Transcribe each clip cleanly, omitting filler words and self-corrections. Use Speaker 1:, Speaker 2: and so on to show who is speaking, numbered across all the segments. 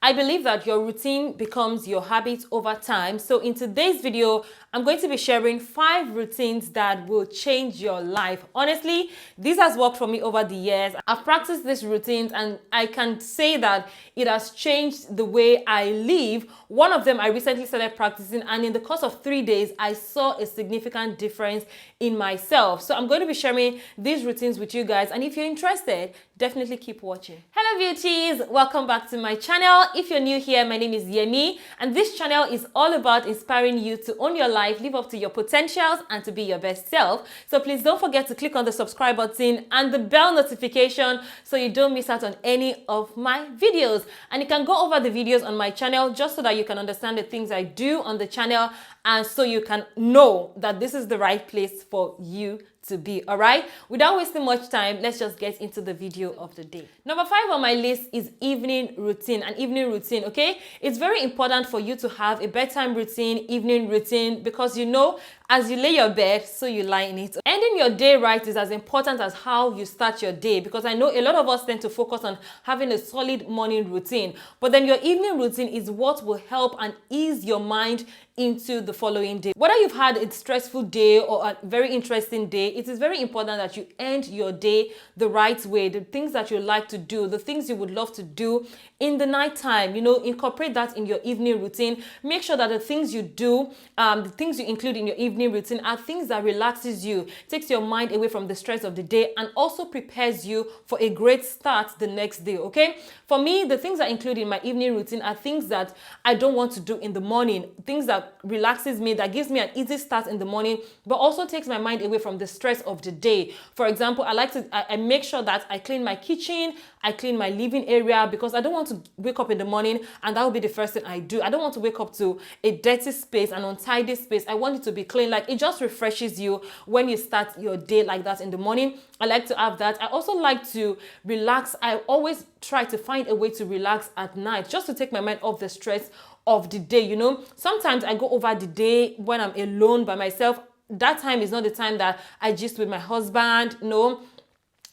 Speaker 1: I believe that your routine becomes your habit over time. So in today's video, I'm going to be sharing 5 routines that will change your life. Honestly, this has worked for me over the years. I've practiced these routines and I can say that it has changed the way I live. One of them I recently started practicing, and in the course of 3 days, I saw a significant difference in myself. So I'm going to be sharing these routines with you guys, and if you're interested, definitely keep watching. Hello beauties, welcome back to my channel. If you're new here, my name is Yemi, and this channel is all about inspiring you to own your life, live up to your potentials, and to be your best self. So please don't forget to click on the subscribe button and the bell notification so you don't miss out on any of my videos. And you can go over the videos on my channel just so that you can understand the things I do on the channel, and so you can know that this is the right place for you to be. All right, without wasting much time, let's just get into the video of the day. Number 5 on my list is evening routine. An evening routine, okay? It's very important for you to have a bedtime routine, evening routine, because you know, as you lay your bed, so you lie in it. Ending your day right is as important as how you start your day, because I know a lot of us tend to focus on having a solid morning routine, but then your evening routine is what will help and ease your mind into the following day. Whether you've had a stressful day or a very interesting day, it is very important that you end your day the right way. The things that you like to do, the things you would love to do in the night time, you know, incorporate that in your evening routine. Make sure that the things you do, the things you include in your evening routine are things that relaxes you, takes your mind away from the stress of the day, and also prepares you for a great start the next day, okay? For me, the things I include in my evening routine are things that I don't want to do in the morning, things that relaxes me, that gives me an easy start in the morning, but also takes my mind away from the stress of the day. For example, I make sure that I clean my kitchen, I clean my living area, because I don't want to wake up in the morning and that will be the first thing I do. I don't want to wake up to a dirty space, an untidy space. I want it to be clean. Like, it just refreshes you when you start your day like that in the morning. I like to have that. I also like to relax. I always try to find a way to relax at night, just to take my mind off the stress of the day. You know, sometimes I go over the day when I'm alone by myself. That time is not the time that I gist with my husband. No,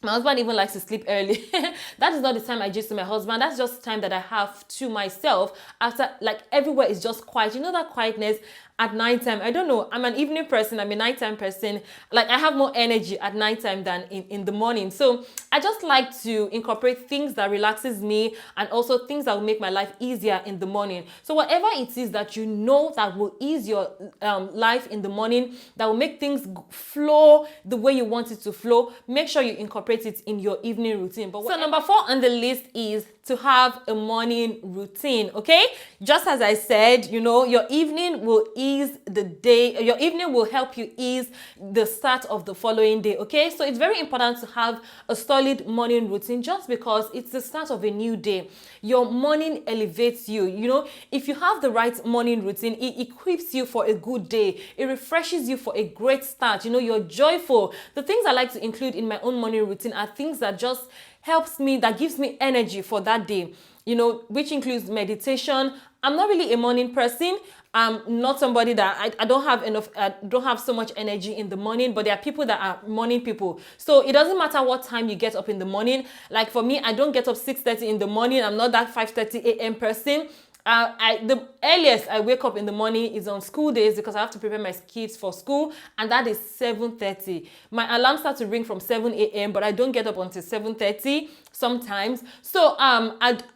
Speaker 1: my husband even likes to sleep early. That is not the time I gist with my husband. That's just time that I have to myself after, like, everywhere is just quiet. You know, that quietness at nighttime. I don't know, I'm an evening person, I'm a nighttime person. Like, I have more energy at nighttime than in the morning. So I just like to incorporate things that relaxes me, and also things that will make my life easier in the morning. So whatever it is that you know that will ease your life in the morning, that will make things flow the way you want it to flow, make sure you incorporate it in your evening routine. But so number 4 on the list is to have a morning routine, okay? Just as I said, you know, your evening will ease the day. Your evening will help you ease the start of the following day, okay? So it's very important to have a solid morning routine, just because it's the start of a new day. Your morning elevates you. You know, if you have the right morning routine, it equips you for a good day. It refreshes you for a great start. You know, you're joyful. The things I like to include in my own morning routine are things that just helps me, that gives me energy for that day, you know, which includes meditation. I'm not really a morning person. I'm not somebody that I don't have so much energy in the morning, but there are people that are morning people. So it doesn't matter what time you get up in the morning. Like, for me, I don't get up 6:30 in the morning. I'm not that 5:30 a.m. person. The earliest I wake up in the morning is on school days, because I have to prepare my kids for school, and that is 7:30. My alarm starts to ring from 7 a.m., but I don't get up until 7:30 sometimes. So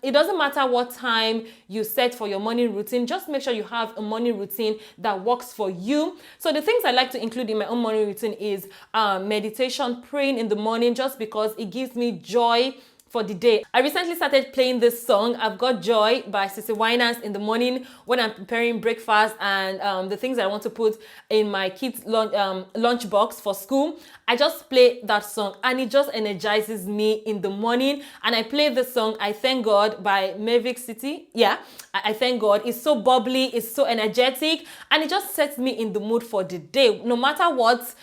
Speaker 1: it doesn't matter what time you set for your morning routine. Just make sure you have a morning routine that works for you. So the things I like to include in my own morning routine is meditation, praying in the morning, just because it gives me joy for the day. I recently started playing this song, I've Got Joy by Sissy Winans, in the morning when I'm preparing breakfast and the things I want to put in my kids' lunch box for school. I just play that song and it just energizes me in the morning. And I play the song I Thank God by Mavic City. Yeah, I Thank God. It's so bubbly, it's so energetic, and it just sets me in the mood for the day. No matter what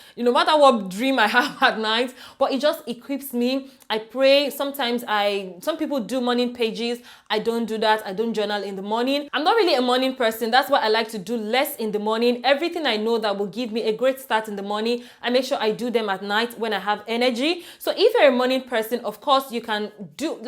Speaker 1: dream I have at night, but it just equips me I pray. Sometimes some people do morning pages. I don't do that. I don't journal in the morning. I'm not really a morning person. That's why I like to do less in the morning. Everything I know that will give me a great start in the morning, I make sure I do them at night when I have energy. So if you're a morning person, of course you can do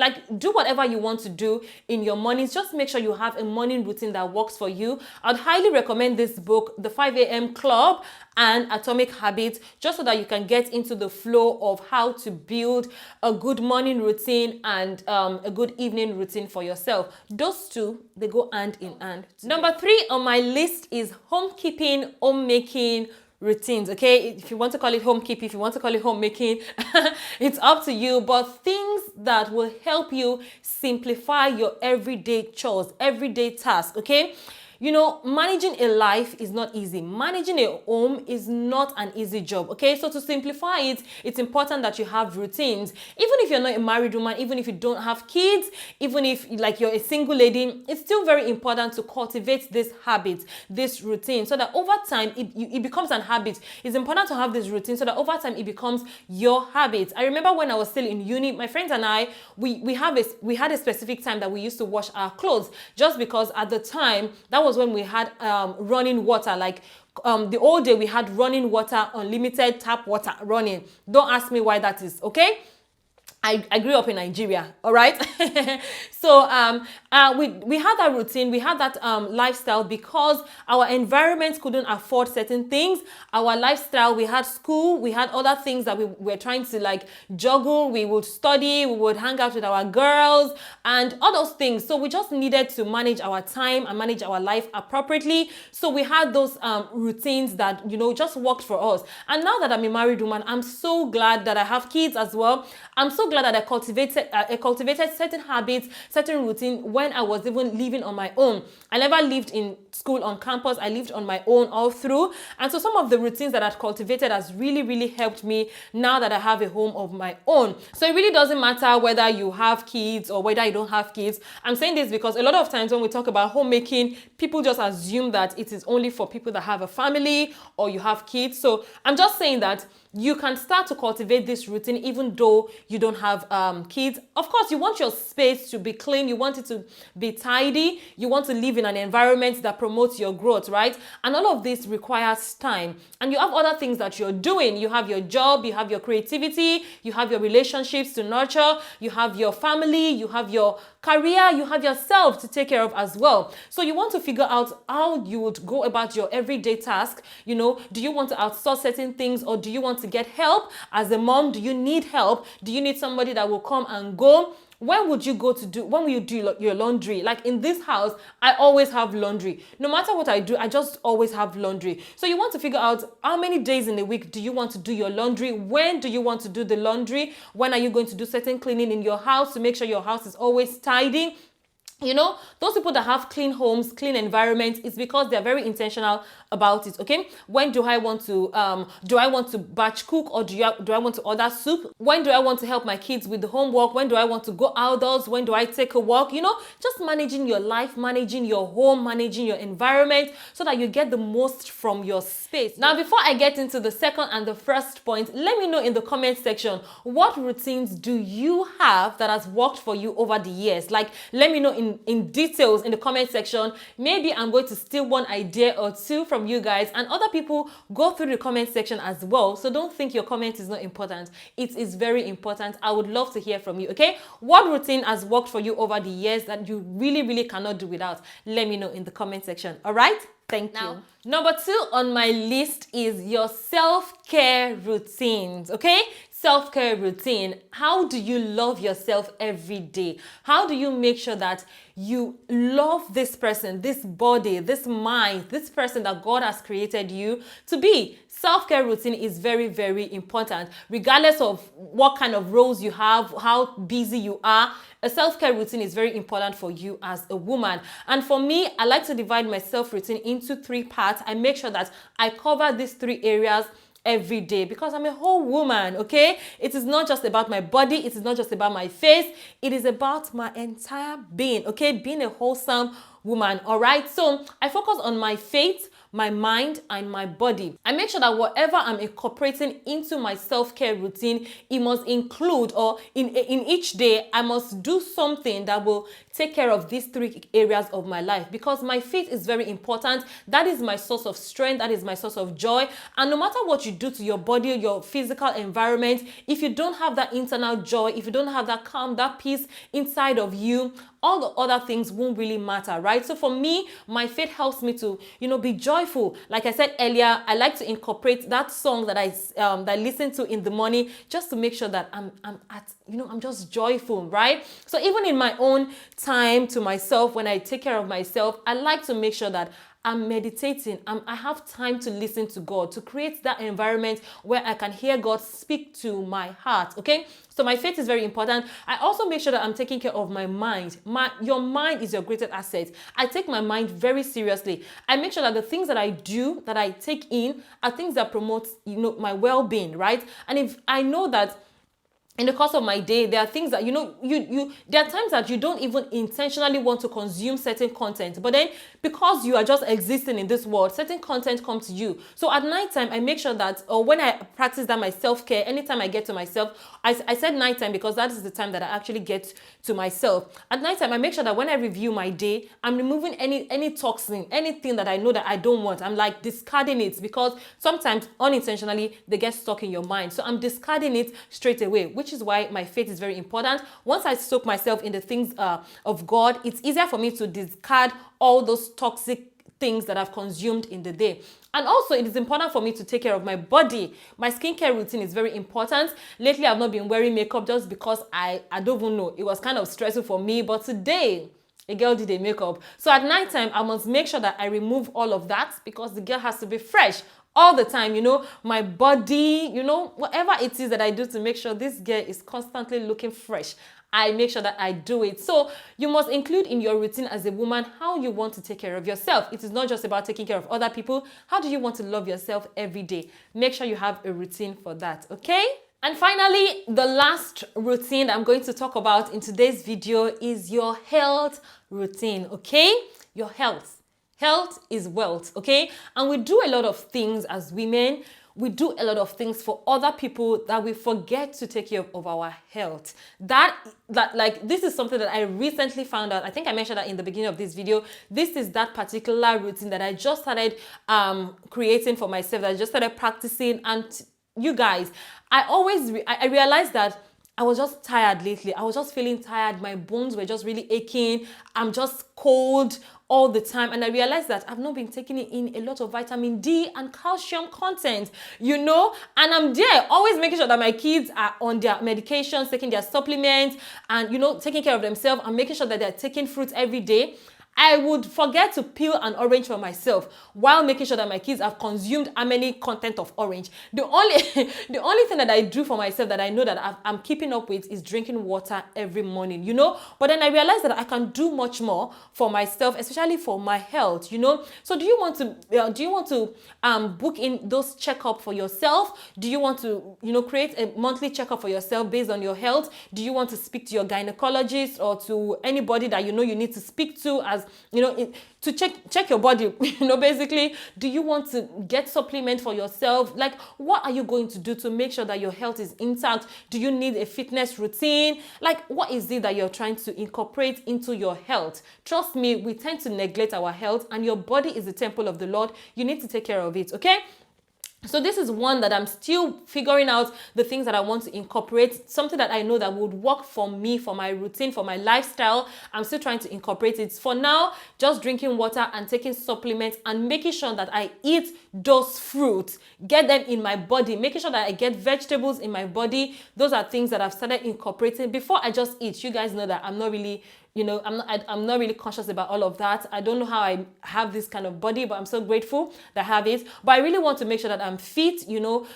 Speaker 1: whatever you want to do in your mornings. Just make sure you have a morning routine that works for you. I'd highly recommend this book, The 5 a.m. Club and Atomic Habits, just so that you can get into the flow of how to build a good morning routine and a good evening routine for yourself. Those two, they go hand in hand. Number 3 on my list is homekeeping, homemaking routines. Okay, if you want to call it homekeeping, if you want to call it homemaking, it's up to you. But things that will help you simplify your everyday chores, everyday tasks. Okay, you know, managing a life is not easy. Managing a home is not an easy job, okay? So to simplify it, it's important that you have routines. Even if you're not a married woman, even if you don't have kids, even if like you're a single lady, it's still very important to cultivate this habit, this routine, so that over time it becomes an habit. It's important to have this routine so that over time it becomes your habit. I remember when I was still in uni, my friends and I, we had a specific time that we used to wash our clothes, just because at the time that was when we had running water. Like the old day we had running water, unlimited tap water running. Don't ask me why that is, okay? I grew up in Nigeria, all right? So we had that routine, we had that lifestyle because our environment couldn't afford certain things. Our lifestyle, we had school, we had other things that we were trying to like juggle. We would study, we would hang out with our girls and all those things. So we just needed to manage our time and manage our life appropriately. So we had those routines that, you know, just worked for us. And now that I'm a married woman, I'm so glad that I have kids as well. I'm so glad that I cultivated certain habits, certain routine when I was even living on my own. I never lived in school on campus. I lived on my own all through. And so some of the routines that I've cultivated has really, really helped me now that I have a home of my own. So it really doesn't matter whether you have kids or whether you don't have kids. I'm saying this because a lot of times when we talk about homemaking, people just assume that it is only for people that have a family or you have kids. So I'm just saying that you can start to cultivate this routine even though you don't have kids. Of course, you want your space to be clean. You want it to be tidy. You want to live in an environment that promotes your growth, right? And all of this requires time. And you have other things that you're doing. You have your job, you have your creativity, you have your relationships to nurture, you have your family, you have your career, you have yourself to take care of as well. So you want to figure out how you would go about your everyday task. You know, do you want to outsource certain things or do you want to get help? As a mom, do you need help? Do you need somebody that will come and go? When will you do your laundry? Like in this house, I always have laundry. No matter what I do, I just always have laundry. So you want to figure out how many days in a week do you want to do your laundry? When do you want to do the laundry? When are you going to do certain cleaning in your house to make sure your house is always tidy? You know, those people that have clean homes, clean environments, it's because they're very intentional about it, okay? When do I want to batch cook or do I want to order soup? When do I want to help my kids with the homework? When do I want to go outdoors? When do I take a walk? You know, just managing your life, managing your home, managing your environment so that you get the most from your space. Now, before I get into the second and the first point, let me know in the comment section, what routines do you have that has worked for you over the years? Like, let me know in details in the comment section. Maybe I'm going to steal one idea or two from you guys, and other people go through the comment section as well. So don't think your comment is not important. It is very important. I would love to hear from you, okay? What routine has worked for you over the years that you really, really cannot do without? Let me know in the comment section, all right? Thank you. Number 2 on my list is your self-care routines, okay? Self-care routine. How do you love yourself every day? How do you make sure that you love this person, this body, this mind, this person that God has created you to be? Self-care routine is very, very important. Regardless of what kind of roles you have, how busy you are, a self-care routine is very important for you as a woman. And for me, I like to divide my self-routine into 3 parts. I make sure that I cover these 3 areas every day because I'm a whole woman, okay? It is not just about my body. It is not just about my face. It is about my entire being, okay? Being a wholesome woman, all right? So I focus on my faith, my mind, and my body. I make sure that whatever I'm incorporating into my self-care routine, it must include, or in each day, I must do something that will take care of these three areas of my life, because my faith is very important. That is my source of strength. That is my source of joy. And no matter what you do to your body, your physical environment, if you don't have that internal joy, if you don't have that calm, that peace inside of you, all the other things won't really matter, right? So for me, my faith helps me to, be joyful. Like I said earlier, I like to incorporate that song that I listen to in the morning, just to make sure that I'm just joyful, right? So even in my own time to myself, when I take care of myself, I like to make sure that I'm meditating. I have time to listen to God, to create that environment where I can hear God speak to my heart, okay? So my faith is very important. I also make sure that I'm taking care of my mind. Your mind is your greatest asset. I take my mind very seriously. I make sure that the things that I do, that I take in, are things that promote, my well-being, right? And if I know that in the course of my day, there are things that, there are times that you don't even intentionally want to consume certain content. But then because you are just existing in this world, certain content comes to you. So at nighttime, I make sure that, or when I practice that my self-care, anytime I get to myself, I said nighttime because that is the time that I actually get to myself. At nighttime, I make sure that when I review my day, I'm removing any toxin, anything that I know that I don't want. I'm like discarding it, because sometimes unintentionally they get stuck in your mind. So I'm discarding it straight away, which is why my faith is very important. Once I soak myself in the things of God, it's easier for me to discard all those toxic things that I've consumed in the day. And also, it is important for me to take care of my body. My skincare routine is very important. Lately, I've not been wearing makeup just because I don't even know. It was kind of stressful for me. But today, a girl did a makeup. So at nighttime, I must make sure that I remove all of that, because the girl has to be fresh all the time. My body, whatever it is that I do to make sure this girl is constantly looking fresh, I make sure that I do it. So you must include in your routine as a woman how you want to take care of yourself. It is not just about taking care of other people. How do you want to love yourself every day? Make sure you have a routine for that, okay? And finally, the last routine I'm going to talk about in today's video is your health routine, okay? Your health. Health is wealth, okay? And we do a lot of things as women. We do a lot of things for other people that we forget to take care of our health. This is something that I recently found out. I think I mentioned that in the beginning of this video. This is that particular routine that I just started creating for myself, that I just started practicing. And you guys, I realized that I was just tired lately. I was just feeling tired. My bones were just really aching. I'm just cold all the time. And I realized that I've not been taking in a lot of vitamin D and calcium content, and I'm there always making sure that my kids are on their medications, taking their supplements, and, taking care of themselves, and making sure that they're taking fruit every day. I would forget to peel an orange for myself while making sure that my kids have consumed how many content of orange. The only thing that I do for myself that I know that I'm keeping up with is drinking water every morning, But then I realized that I can do much more for myself, especially for my health, So do you want to book in those checkup for yourself? Do you want to, create a monthly checkup for yourself based on your health? Do you want to speak to your gynecologist or to anybody that you need to speak to as to check your body? Basically, do you want to get supplement for yourself? Like, what are you going to do to make sure that your health is intact? Do you need a fitness routine? Like, what is it that you're trying to incorporate into your health? Trust me, we tend to neglect our health, and your body is the temple of the Lord. You need to take care of it, okay? So this is one that I'm still figuring out the things that I want to incorporate, something that I know that would work for me, for my routine, for my lifestyle. I'm still trying to incorporate it. For now, just drinking water and taking supplements and making sure that I eat those fruits, get them in my body, making sure that I get vegetables in my body. Those are things that I've started incorporating before I just eat. You guys know that I'm not really I'm not really conscious about all of that. I don't know how I have this kind of body, but I'm so grateful that I have it. But I really want to make sure that I'm fit.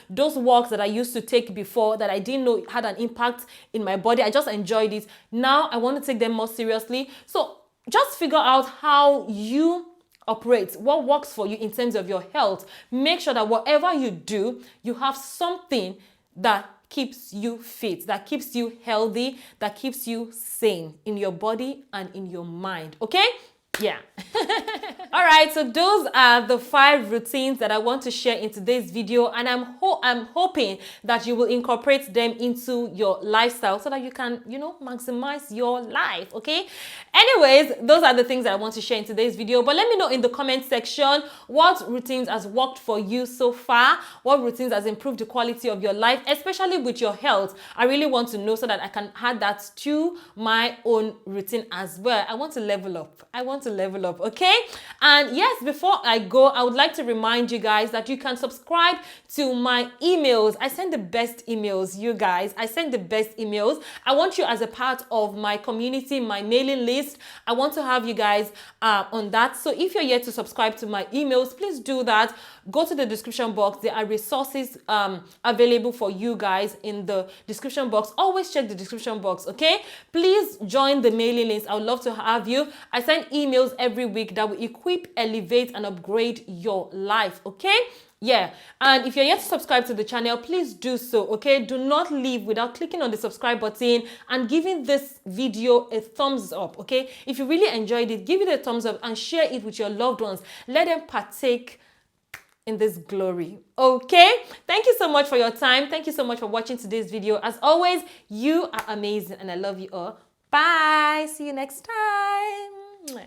Speaker 1: Those walks that I used to take before that I didn't know had an impact in my body, I just enjoyed it. Now I want to take them more seriously. So just figure out how you operate, what works for you in terms of your health. Make sure that whatever you do, you have something that keeps you fit, that keeps you healthy, that keeps you sane in your body and in your mind, okay? Yeah. All right, so those are the 5 routines that I want to share in today's video, and I'm hoping that you will incorporate them into your lifestyle so that you can, maximize your life, okay? Anyways, those are the things that I want to share in today's video, but let me know in the comment section what routines has worked for you so far, what routines has improved the quality of your life, especially with your health. I really want to know so that I can add that to my own routine as well. I want to level up. Okay? And yes, before I go, I would like to remind you guys that you can subscribe to my emails. I send the best emails, you guys. I send the best emails. I want you as a part of my community, my mailing list. I want to have you guys on that. So if you're yet to subscribe to my emails, please do that. Go to the description box. There are resources available for you guys in the description box. Always check the description box, okay? Please join the mailing list. I would love to have you. I send emails every week that will equip, elevate, and upgrade your life, okay? Yeah, and if you're yet to subscribe to the channel, please do so, okay? Do not leave without clicking on the subscribe button and giving this video a thumbs up, okay? If you really enjoyed it, give it a thumbs up and share it with your loved ones. Let them partake in this glory, okay? Thank you so much for your time. Thank you so much for watching today's video. As always, you are amazing and I love you all. Bye. See you next time.